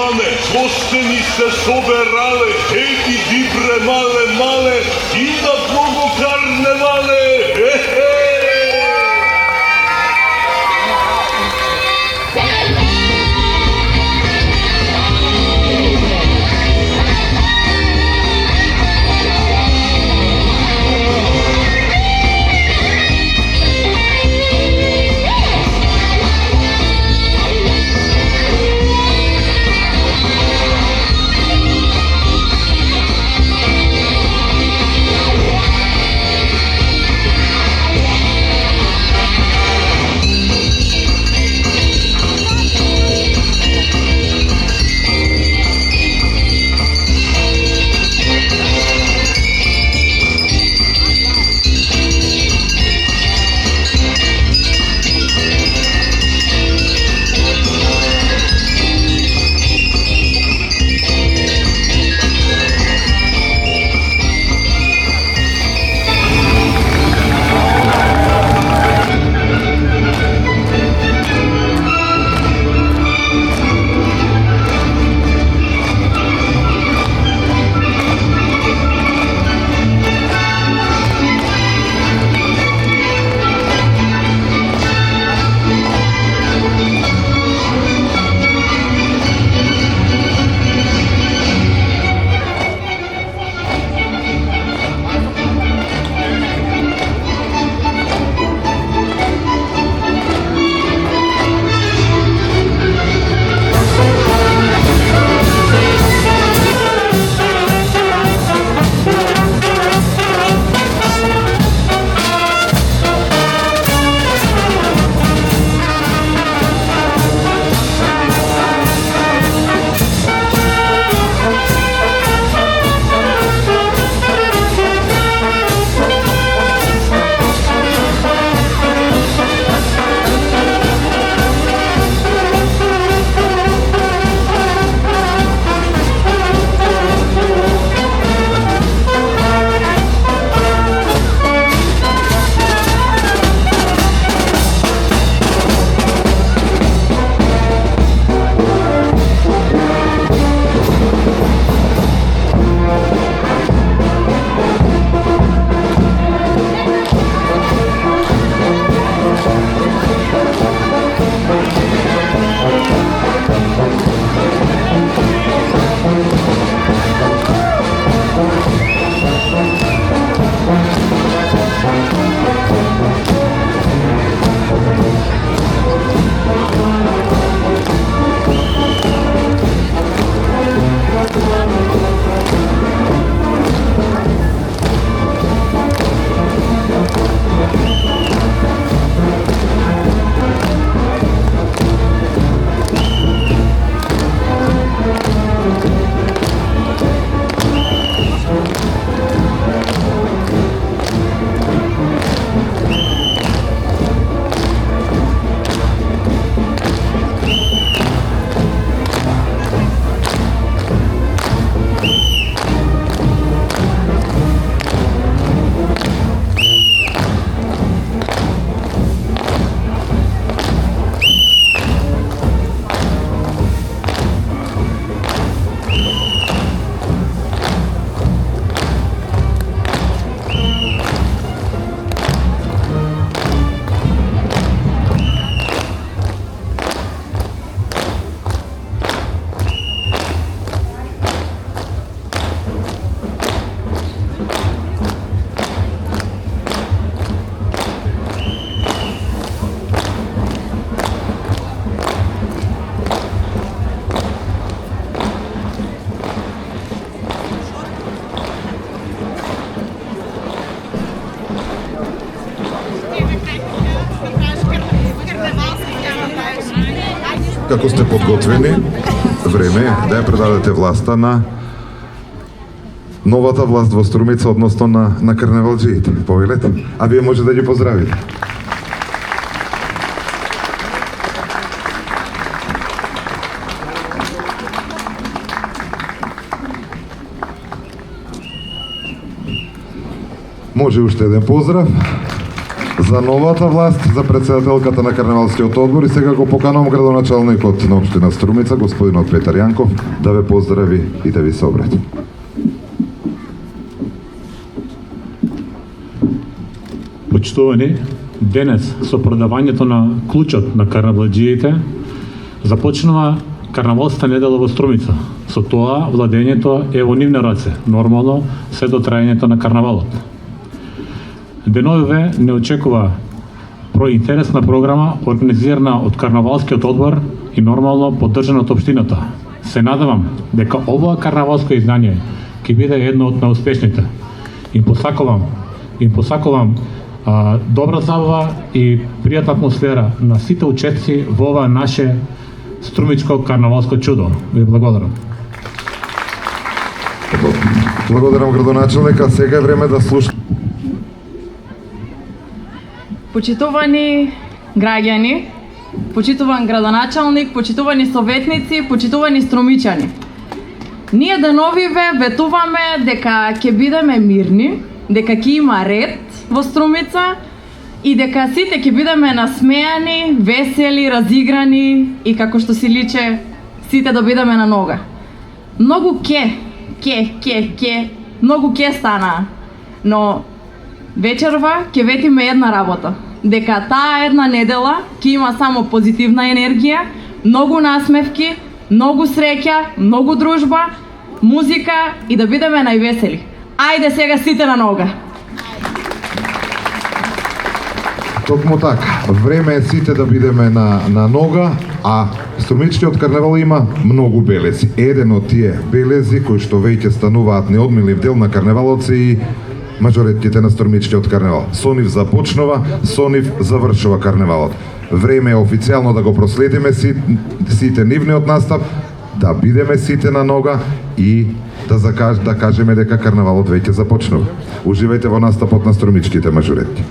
маме, гостени се соберале, еки дибре мале, идат многу карневале, Како сте подготвени, време е да ја предадете власта на новата власт во Струмица, односно на карневалџиите. Повелете, а вие може да ги поздравите. Може уште еден поздрав. за новата власт, за председателката на Карневалскиот одбор и сега го поканувам градоначалникот на општина Струмица, господинот Петар Јанков, да ве поздрави и да ви се обрати. Почитувани, денес со продавањето на клучот на карнавалџиите започнува карнавалската недела во Струмица. Со тоа владењето е во нивни раце, нормално се до трајањето на карнавалот. Деновиве не очекува проинтересна програма организирана од Карнавалскиот одбор и нормално поддржана од општината. Се надевам дека ова карнавалско издание ќе биде едно од најуспешните. Им посакувам добра забава и пријатна атмосфера на сите учесници во ова наше струмичко карнавалско чудо. Ви благодарам. Благодарам градоначалника, сега е време да слушаме. Почитувани граѓани, почитуван градоначалник, почитувани советници, почитувани струмичани. Ние деновиве ветуваме дека ќе бидеме мирни, дека ќе има ред во Струмица и дека сите ќе бидеме насмејани, весели, разиграни и како што си личе сите да бидеме на нога. Многу многу ке стана, но вечерва ќе ветиме една работа, дека таа една недела ќе има само позитивна енергија, многу насмевки, многу среќа, многу дружба, музика и да бидеме највесели. Ајде сега сите на нога! Токму така, време е сите да бидеме на нога, а Струмичкиот карневал има многу белези. Еден од тие белези кои што веќе стануваат неодмилив дел на карневалот се и мажоретките на Струмичкиот карневал. Со нив започнува, со нив завршува карневалот. Време е официјално да го проследиме сите нивниот настап, да бидеме сите на нога и да кажеме дека карневалот веќе започнува. Уживајте во настапот на Струмичките мажоретки.